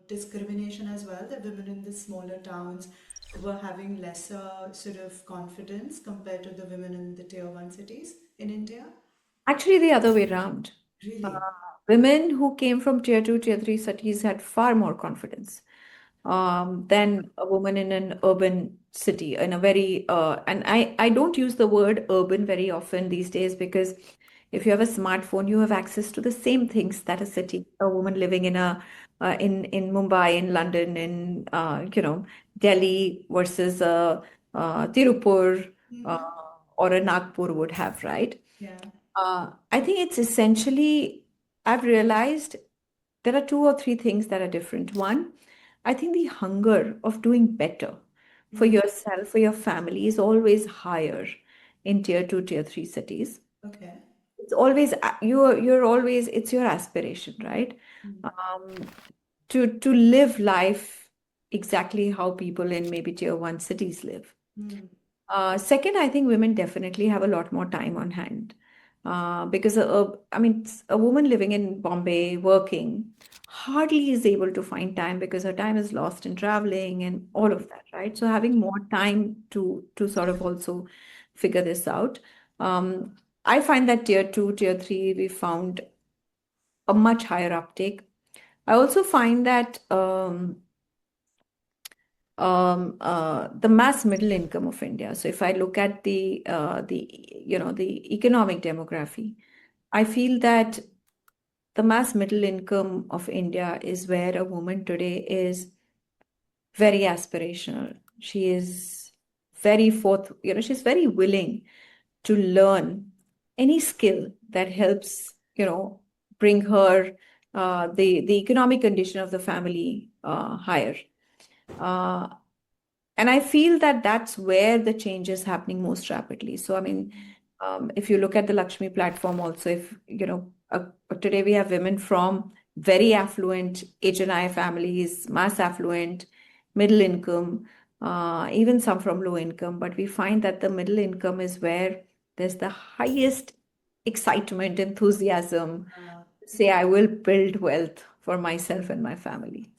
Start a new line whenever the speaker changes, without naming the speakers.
discrimination as well, that women in the smaller towns were having lesser sort of confidence compared to the women in the tier one cities in India?
Actually, the other way around. Uh,
Really?
Women who came from tier two, tier three cities had far more confidence than a woman in an urban city. In a very, and I don't use the word urban very often these days because if you have a smartphone, you have access to the same things that a woman living in in Mumbai, in London, in Delhi versus Tirupur uh,
Mm-hmm.
or a Nagpur would have, right?
Yeah.
I think it's essentially, I've realized there are two or three things that are different. One, I think the hunger of doing better for
Mm.
yourself, for your family is always higher in tier two, tier three cities.
Okay.
It's always you're always it's your aspiration, right?
Mm.
Um, to live life exactly how people in maybe tier one cities live.
Mm.
Second, I think women definitely have a lot more time on hand. Because I mean, a woman living in Bombay working hardly is able to find time because her time is lost in traveling and all of that, right? So having more time to sort of also figure this out. Um, I find that tier two, tier three, we found a much higher uptake. I also find that the mass middle income of India. So if I look at the economic demography, I feel that the mass middle income of India is where a woman today is very aspirational. She is she's very willing to learn any skill that helps, bring her the economic condition of the family higher. Uh, and I feel that that's where the change is happening most rapidly. So, I mean, if you look at the Lakshmi platform, also, if today we have women from very affluent HNI families, mass affluent, middle income, even some from low income. But we find that the middle income is where there's the highest excitement, enthusiasm.
Uh,
Say, I will build wealth for myself and my family.